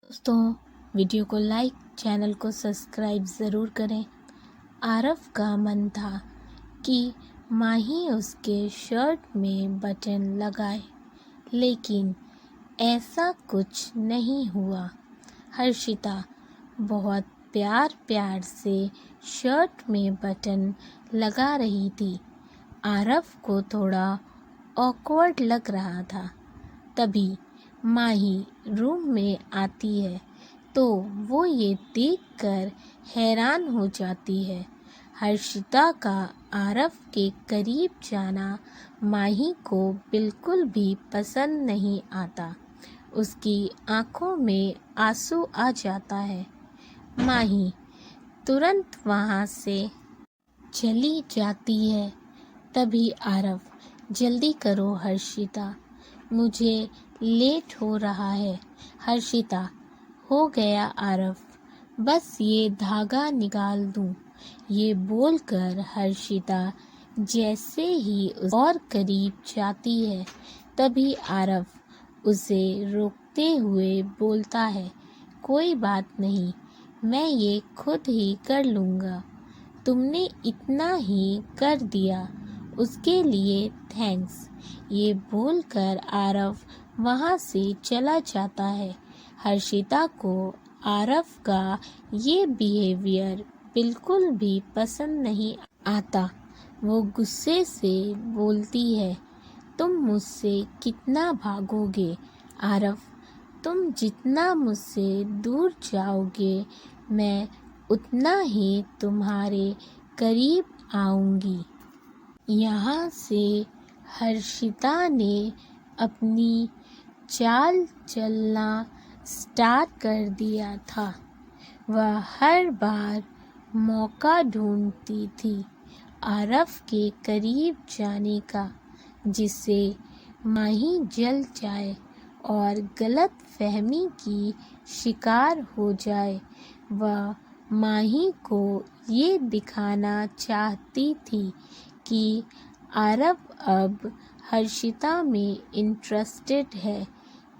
दोस्तों, वीडियो को like, channel को सब्सक्राइब ज़रूर करें। आरव का मन था कि माही उसके शर्ट में बटन लगाए, लेकिन ऐसा कुछ नहीं हुआ। हर्षिता बहुत प्यार से शर्ट में बटन लगा रही थी। आरव को थोड़ा ऑकवर्ड लग रहा था। तभी माही रूम में आती है तो वो ये देखकर हैरान हो जाती है। हर्षिता का आरव के करीब जाना माही को बिल्कुल भी पसंद नहीं आता। उसकी आंखों में आंसू आ जाता है। माही तुरंत वहाँ से चली जाती है। तभी आरव, जल्दी करो हर्षिता, मुझे लेट हो रहा है। हर्षिता, हो गया आरव, बस ये धागा निकाल दूं। ये बोलकर हर्षिता जैसे ही और करीब जाती है, तभी आरव उसे रोकते हुए बोलता है, कोई बात नहीं, मैं ये खुद ही कर लूँगा। तुमने इतना ही कर दिया, उसके लिए थैंक्स। ये बोलकर आरव वहाँ से चला जाता है। हर्षिता को आरव का ये बिहेवियर बिल्कुल भी पसंद नहीं आता। वो गुस्से से बोलती है, तुम मुझसे कितना भागोगे आरव? तुम जितना मुझसे दूर जाओगे, मैं उतना ही तुम्हारे करीब आऊँगी। यहाँ से हर्षिता ने अपनी चाल चलना स्टार्ट कर दिया था। वह हर बार मौका ढूंढती थी आरव के करीब जाने का, जिससे माही जल जाए और गलत फहमी की शिकार हो जाए। वह माही को ये दिखाना चाहती थी कि आरव अब हर्षिता में इंटरेस्टेड है।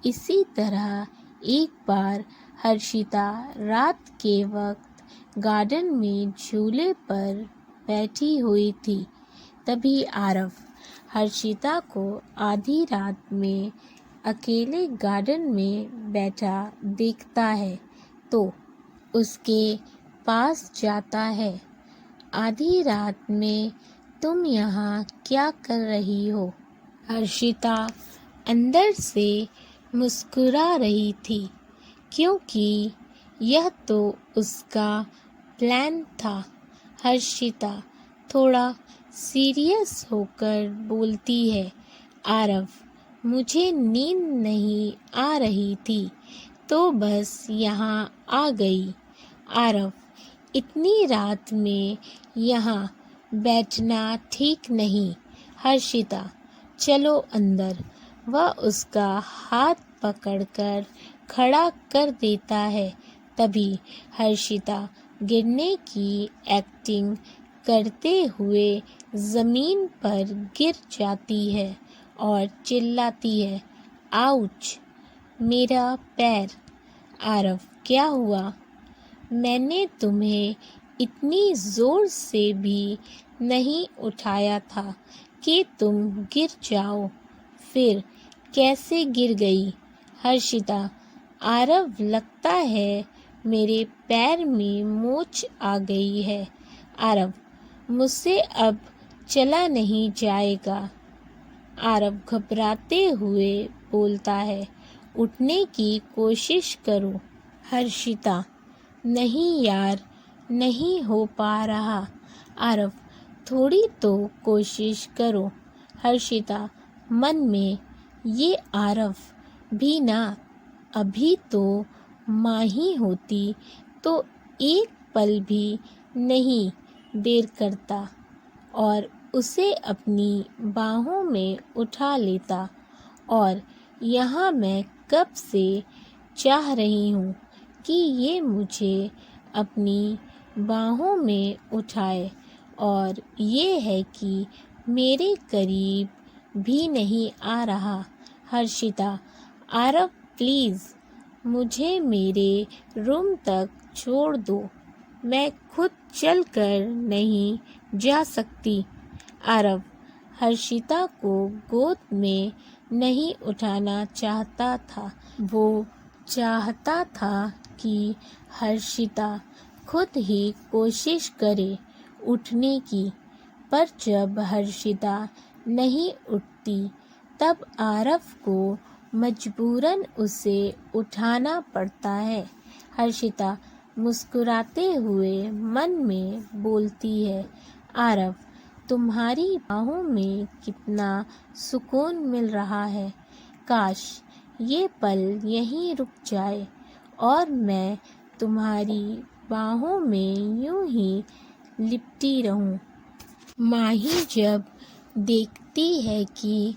इसी तरह एक बार हर्षिता रात के वक्त गार्डन में झूले पर बैठी हुई थी। तभी आरव हर्षिता को आधी रात में अकेले गार्डन में बैठा देखता है तो उसके पास जाता है। आधी रात में तुम यहाँ क्या कर रही हो? हर्षिता अंदर से मुस्कुरा रही थी, क्योंकि यह तो उसका प्लान था। हर्षिता थोड़ा सीरियस होकर बोलती है, आरव, मुझे नींद नहीं आ रही थी तो बस यहाँ आ गई। आरव, इतनी रात में यहाँ बैठना ठीक नहीं। हर्षिता, चलो अंदर। वह उसका हाथ पकड़कर खड़ा कर देता है। तभी हर्षिता गिरने की एक्टिंग करते हुए ज़मीन पर गिर जाती है और चिल्लाती है, आउच, मेरा पैर। आरव, क्या हुआ? मैंने तुम्हें इतनी ज़ोर से भी नहीं उठाया था कि तुम गिर जाओ, फिर कैसे गिर गई? हर्षिता, आरव, लगता है मेरे पैर में मोच आ गई है। आरव, मुझसे अब चला नहीं जाएगा। आरव घबराते हुए बोलता है, उठने की कोशिश करो। हर्षिता, नहीं यार, नहीं हो पा रहा। आरव, थोड़ी तो कोशिश करो। हर्षिता मन में, ये आरव भी ना, अभी तो माही होती तो एक पल भी नहीं देर करता और उसे अपनी बाहों में उठा लेता। और यहाँ मैं कब से चाह रही हूँ कि ये मुझे अपनी बाहों में उठाए, और ये है कि मेरे करीब भी नहीं आ रहा। हर्षिता, आरव प्लीज़, मुझे मेरे रूम तक छोड़ दो, मैं खुद चलकर नहीं जा सकती। आरव हर्षिता को गोद में नहीं उठाना चाहता था। वो चाहता था कि हर्षिता खुद ही कोशिश करे उठने की, पर जब हर्षिता नहीं उठती तब आरव को मजबूरन उसे उठाना पड़ता है। हर्षिता मुस्कुराते हुए मन में बोलती है, आरव, तुम्हारी बाहों में कितना सुकून मिल रहा है। काश ये पल यहीं रुक जाए और मैं तुम्हारी बाहों में यूं ही लिपटी रहूं। माही जब देखती है कि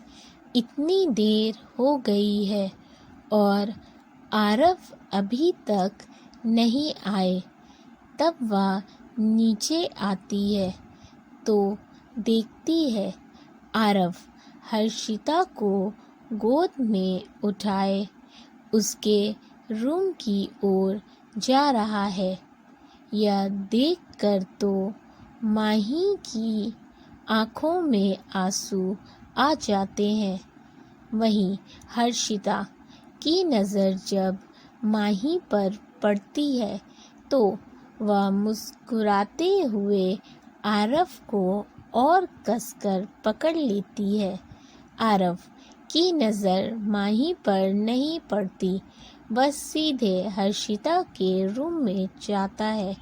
इतनी देर हो गई है और आरव अभी तक नहीं आए, तब वह नीचे आती है तो देखती है आरव हर्षिता को गोद में उठाए उसके रूम की ओर जा रहा है। यह देखकर तो माही की आँखों में आंसू आ जाते हैं। वहीं हर्षिता की नज़र जब माही पर पड़ती है तो वह मुस्कुराते हुए आरव को और कसकर पकड़ लेती है। आरव की नज़र माही पर नहीं पड़ती, बस सीधे हर्षिता के रूम में जाता है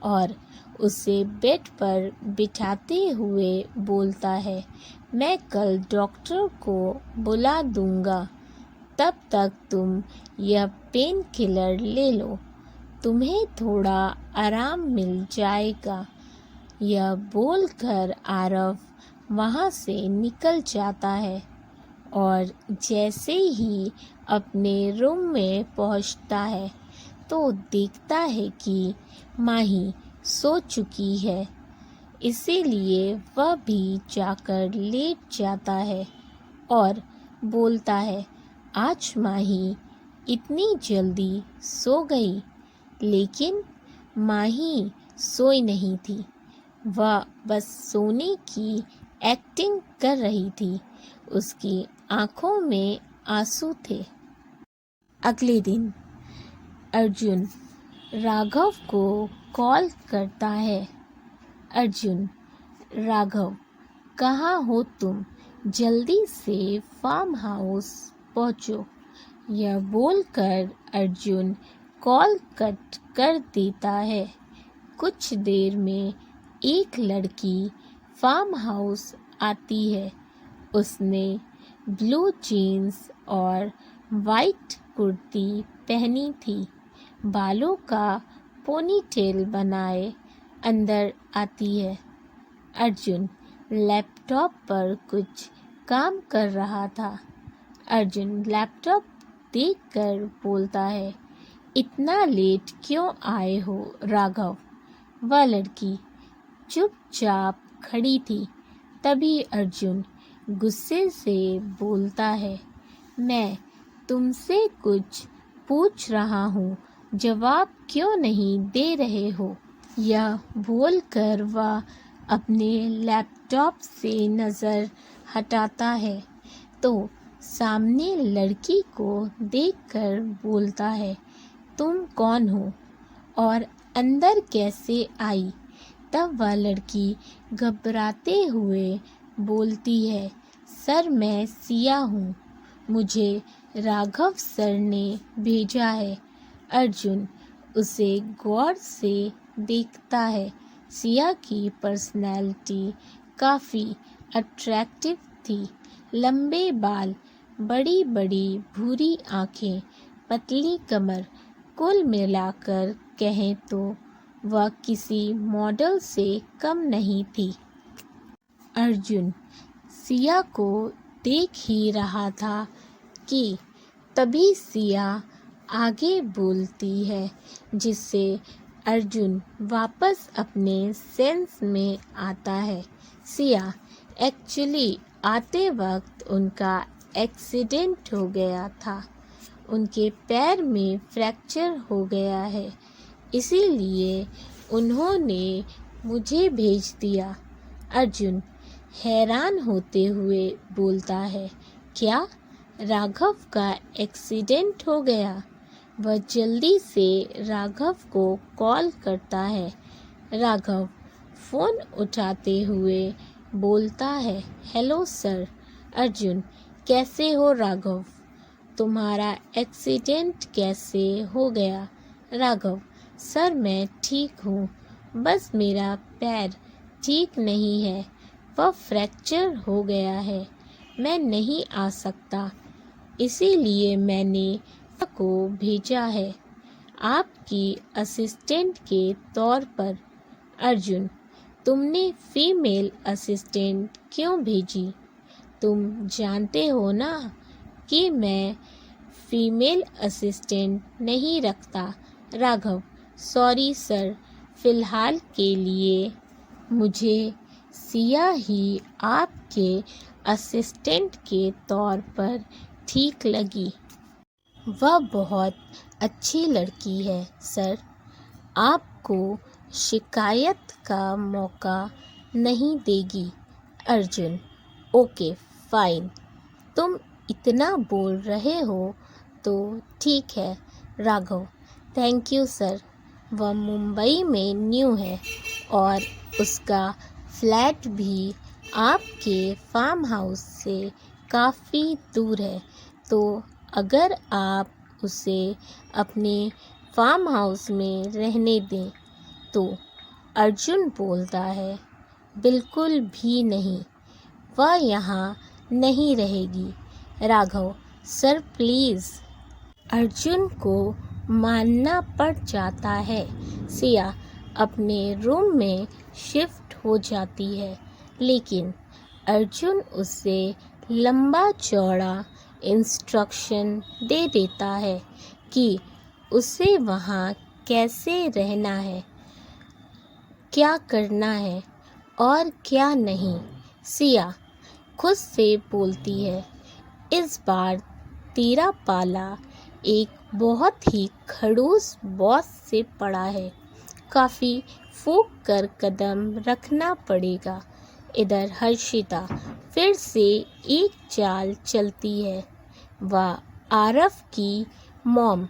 और उसे बेड पर बिठाते हुए बोलता है, मैं कल डॉक्टर को बुला दूंगा, तब तक तुम यह पेन किलर ले लो, तुम्हें थोड़ा आराम मिल जाएगा। यह बोलकर आरव वहाँ से निकल जाता है और जैसे ही अपने रूम में पहुँचता है तो देखता है कि माही सो चुकी है, इसीलिए वह भी जाकर लेट जाता है और बोलता है, आज माही इतनी जल्दी सो गई। लेकिन माही सोई नहीं थी, वह बस सोने की एक्टिंग कर रही थी। उसकी आंखों में आंसू थे। अगले दिन अर्जुन राघव को कॉल करता है। अर्जुन, राघव, कहाँ हो तुम? जल्दी से फार्म हाउस पहुँचो। यह बोलकर अर्जुन कॉल कट कर देता है। कुछ देर में एक लड़की फार्म हाउस आती है। उसने ब्लू जीन्स और वाइट कुर्ती पहनी थी, बालों का पोनीटेल बनाए अंदर आती है। अर्जुन लैपटॉप पर कुछ काम कर रहा था। अर्जुन लैपटॉप देखकर बोलता है, इतना लेट क्यों आए हो राघव? वह लड़की चुपचाप खड़ी थी। तभी अर्जुन गुस्से से बोलता है, मैं तुमसे कुछ पूछ रहा हूँ, जवाब क्यों नहीं दे रहे हो? यह बोलकर वह अपने लैपटॉप से नज़र हटाता है तो सामने लड़की को देखकर बोलता है, तुम कौन हो और अंदर कैसे आई? तब वह लड़की घबराते हुए बोलती है, सर मैं सिया हूँ, मुझे राघव सर ने भेजा है। अर्जुन उसे गौर से देखता है। सिया की पर्सनैलिटी काफ़ी अट्रैक्टिव थी। लंबे बाल, बड़ी बड़ी भूरी आँखें, पतली कमर, कुल मिलाकर कहें तो वह किसी मॉडल से कम नहीं थी। अर्जुन सिया को देख ही रहा था कि तभी सिया आगे बोलती है, जिससे अर्जुन वापस अपने सेंस में आता है। सिया एक्चुअली आते वक्त उनका एक्सीडेंट हो गया था उनके पैर में फ्रैक्चर हो गया है, इसीलिए उन्होंने मुझे भेज दिया। अर्जुन हैरान होते हुए बोलता है, क्या राघव का एक्सीडेंट हो गया? वह जल्दी से राघव को कॉल करता है। राघव फ़ोन उठाते हुए बोलता है, हेलो सर। अर्जुन, कैसे हो राघव? तुम्हारा एक्सीडेंट कैसे हो गया? राघव, सर मैं ठीक हूँ, बस मेरा पैर ठीक नहीं है, वह फ्रैक्चर हो गया है, मैं नहीं आ सकता, इसीलिए मैंने को भेजा है आपकी असिस्टेंट के तौर पर। अर्जुन, तुमने फीमेल असिस्टेंट क्यों भेजी? तुम जानते हो ना कि मैं फीमेल असिस्टेंट नहीं रखता। राघव, सॉरी सर, फ़िलहाल के लिए मुझे सिया ही आपके असिस्टेंट के तौर पर ठीक लगी। वह बहुत अच्छी लड़की है सर, आपको शिकायत का मौका नहीं देगी। अर्जुन, ओके फाइन, तुम इतना बोल रहे हो तो ठीक है। Raghav, thank you sir. वह मुंबई में न्यू है और उसका फ्लैट भी आपके फार्म हाउस से काफ़ी दूर है, तो अगर आप उसे अपने फार्म हाउस में रहने दें तो। अर्जुन बोलता है, बिल्कुल भी नहीं, वह यहाँ नहीं रहेगी। Raghav, sir please. अर्जुन को मानना पड़ जाता है। सिया अपने रूम में शिफ्ट हो जाती है, लेकिन अर्जुन उसे लंबा चौड़ा इंस्ट्रक्शन दे देता है कि उसे वहाँ कैसे रहना है, क्या करना है और क्या नहीं। सिया खुद से बोलती है, इस बार तेरा पाला एक बहुत ही खड़ूस बॉस से पड़ा है, काफ़ी फूंक कर कदम रखना पड़ेगा। इधर हर्षिता फिर से एक चाल चलती है। वह आरव की मॉम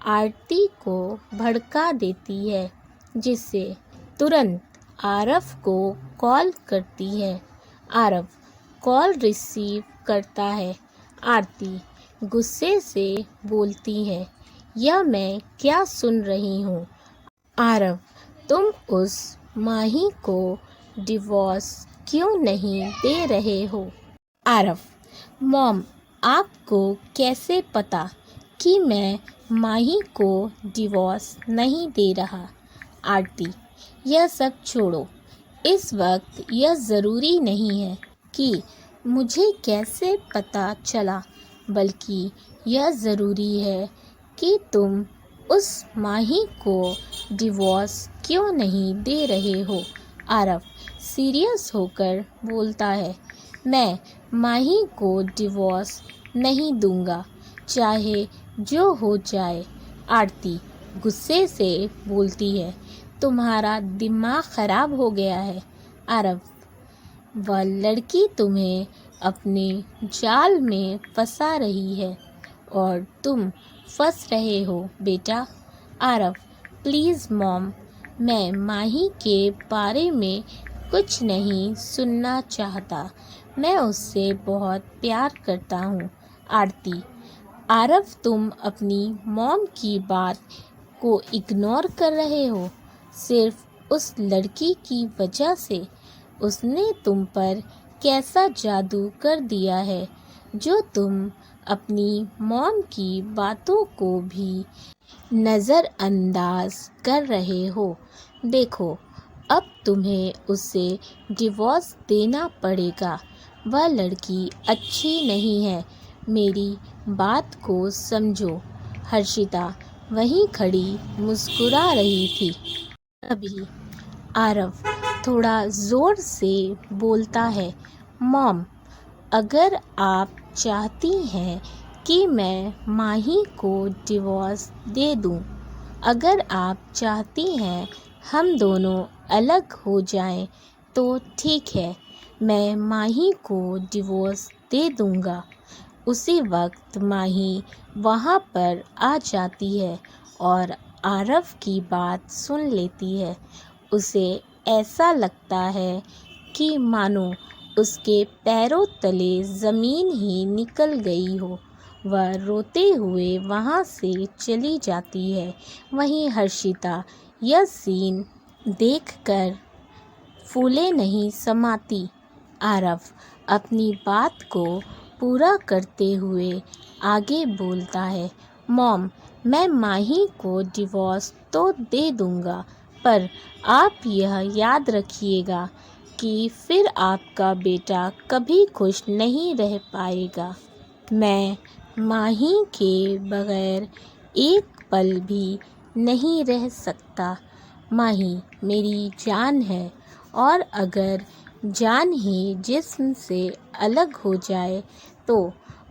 आरती को भड़का देती है, जिससे तुरंत आरव को कॉल करती है। आरव कॉल रिसीव करता है। आरती गुस्से से बोलती है, यह मैं क्या सुन रही हूँ? आरव, तुम उस माही को डिवोर्स क्यों नहीं दे रहे हो? आरव, मॉम, आपको कैसे पता कि मैं माही को डिवोर्स नहीं दे रहा? आरती, यह सब छोड़ो, इस वक्त यह ज़रूरी नहीं है कि मुझे कैसे पता चला, बल्कि यह ज़रूरी है कि तुम उस माही को डिवोर्स क्यों नहीं दे रहे हो? आरव सीरियस होकर बोलता है, मैं माही को डिवोर्स नहीं दूंगा, चाहे जो हो जाए। आरती गुस्से से बोलती है, तुम्हारा दिमाग ख़राब हो गया है। आरव, वह लड़की तुम्हें अपने जाल में फंसा रही है और तुम फंस रहे हो बेटा। आरव, प्लीज़ मॉम, मैं माही के बारे में कुछ नहीं सुनना चाहता, मैं उससे बहुत प्यार करता हूँ। आरती, आरव, तुम अपनी मॉम की बात को इग्नोर कर रहे हो, सिर्फ उस लड़की की वजह से। उसने तुम पर कैसा जादू कर दिया है जो तुम अपनी मॉम की बातों को भी नज़रअंदाज कर रहे हो। देखो, अब तुम्हें उसे डिवोर्स देना पड़ेगा, वह लड़की अच्छी नहीं है, मेरी बात को समझो। हर्षिता वहीं खड़ी मुस्कुरा रही थी। अभी आरव थोड़ा ज़ोर से बोलता है, मॉम, अगर आप चाहती हैं कि मैं माही को डिवोर्स दे दूं। अगर आप चाहती हैं हम दोनों अलग हो जाएं तो ठीक है, मैं माही को डिवोर्स दे दूंगा। उसी वक्त माही वहाँ पर आ जाती है और आरव की बात सुन लेती है। उसे ऐसा लगता है कि मानो उसके पैरों तले ज़मीन ही निकल गई हो। वह रोते हुए वहाँ से चली जाती है। वहीं हर्षिता यह सीन देखकर फूले नहीं समाती। आरव अपनी बात को पूरा करते हुए आगे बोलता है, मॉम, मैं माही को डिवोर्स तो दे दूंगा, पर आप यह याद रखिएगा कि फिर आपका बेटा कभी खुश नहीं रह पाएगा। मैं माही के बगैर एक पल भी नहीं रह सकता। माही मेरी जान है और अगर जान ही जिस्म से अलग हो जाए तो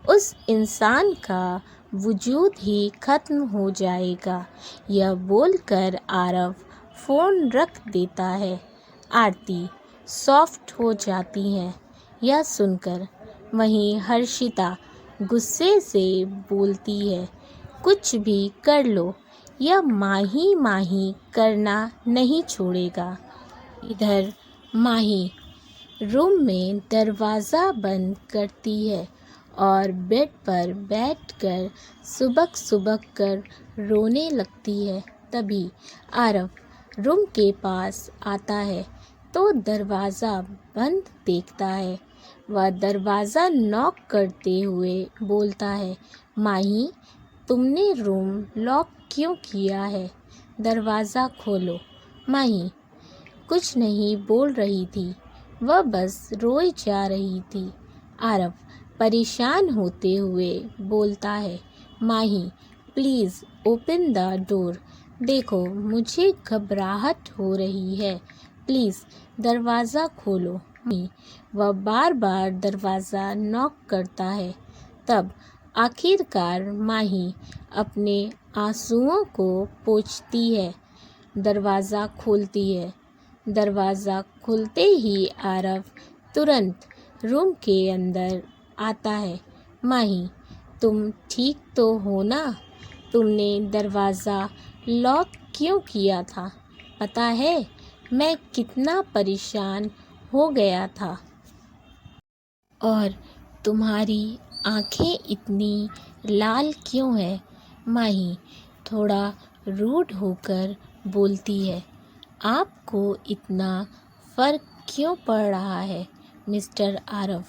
उस इंसान का वजूद ही ख़त्म हो जाएगा। यह बोलकर आरव फ़ोन रख देता है। आरती सॉफ्ट हो जाती है यह सुनकर। वहीं हर्षिता गुस्से से बोलती है, कुछ भी कर लो, यह माही माही करना नहीं छोड़ेगा। इधर माही रूम में दरवाज़ा बंद करती है और बेड पर बैठकर सुबक सुबक कर रोने लगती है। तभी आरव रूम के पास आता है तो दरवाज़ा बंद देखता है। वह दरवाज़ा नॉक करते हुए बोलता है, माही, तुमने रूम लॉक क्यों किया है? दरवाज़ा खोलो। माही कुछ नहीं बोल रही थी, वह बस रोई जा रही थी। आरव परेशान होते हुए बोलता है, माही प्लीज़ ओपन द डोर। देखो मुझे घबराहट हो रही है, प्लीज़ दरवाज़ा खोलो। वह बार बार दरवाज़ा नॉक करता है। तब आखिरकार माही अपने आंसुओं को पोंछती है, दरवाज़ा खोलती है। दरवाज़ा खुलते ही आरव तुरंत रूम के अंदर आता है। माही, तुम ठीक तो हो ना? तुमने दरवाज़ा लॉक क्यों किया था? पता है मैं कितना परेशान हो गया था। और तुम्हारी आंखें इतनी लाल क्यों है? माही थोड़ा रूड होकर बोलती है, आपको इतना फ़र्क क्यों पड़ रहा है मिस्टर आरव?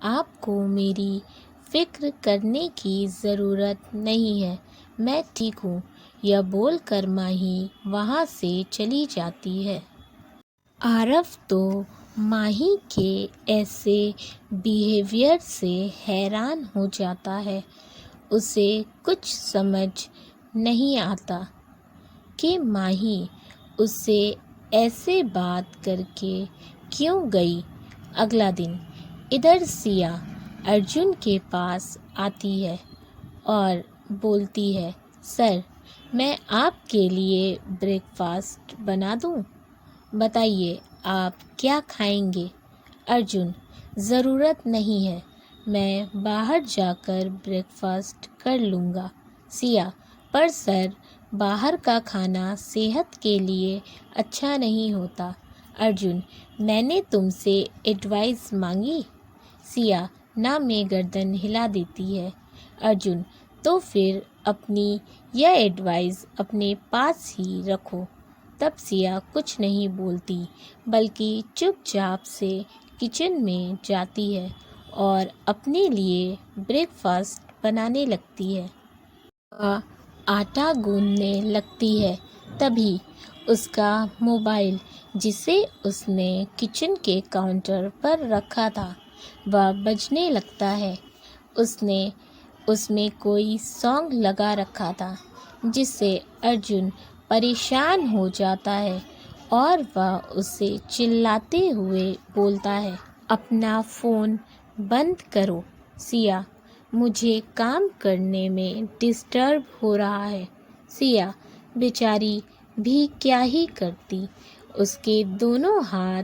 आपको मेरी फ़िक्र करने की ज़रूरत नहीं है, मैं ठीक हूँ। यह बोलकर माही वहाँ से चली जाती है। आरव तो माही के ऐसे बिहेवियर से हैरान हो जाता है। उसे कुछ समझ नहीं आता कि माही उससे ऐसे बात करके क्यों गई। अगला दिन इधर सिया अर्जुन के पास आती है और बोलती है, सर मैं आपके लिए ब्रेकफास्ट बना दूं? बताइए आप क्या खाएंगे? अर्जुन, ज़रूरत नहीं है, मैं बाहर जाकर ब्रेकफास्ट कर लूँगा। सिया, पर सर बाहर का खाना सेहत के लिए अच्छा नहीं होता। अर्जुन, मैंने तुमसे एडवाइस मांगी? सिया ना में गर्दन हिला देती है। अर्जुन, तो फिर अपनी यह एडवाइस अपने पास ही रखो। तब सिया कुछ नहीं बोलती बल्कि चुपचाप से किचन में जाती है और अपने लिए ब्रेकफास्ट बनाने लगती है। वह आटा गूंदने लगती है। तभी उसका मोबाइल, जिसे उसने किचन के काउंटर पर रखा था, वह बजने लगता है। उसने उसमें कोई सॉन्ग लगा रखा था जिससे अर्जुन परेशान हो जाता है और वह उसे चिल्लाते हुए बोलता है, अपना फ़ोन बंद करो। सिया मुझे काम करने में डिस्टर्ब हो रहा है। सिया बेचारी भी क्या ही करती, उसके दोनों हाथ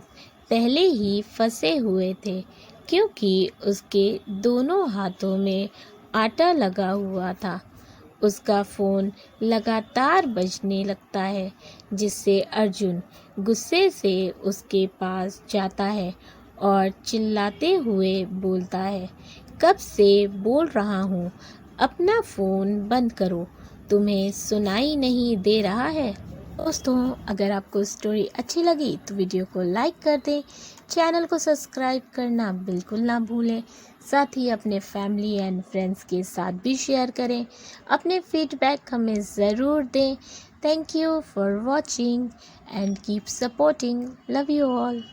पहले ही फंसे हुए थे क्योंकि उसके दोनों हाथों में आटा लगा हुआ था। उसका फ़ोन लगातार बजने लगता है जिससे अर्जुन गुस्से से उसके पास जाता है और चिल्लाते हुए बोलता है, कब से बोल रहा हूँ अपना फ़ोन बंद करो, तुम्हें सुनाई नहीं दे रहा है। दोस्तों, अगर आपको स्टोरी अच्छी लगी तो वीडियो को लाइक कर दें, चैनल को सब्सक्राइब करना बिल्कुल ना भूलें, साथ ही अपने फैमिली एंड फ्रेंड्स के साथ भी शेयर करें। अपने फीडबैक हमें ज़रूर दें। Thank you for watching and keep supporting. Love you all.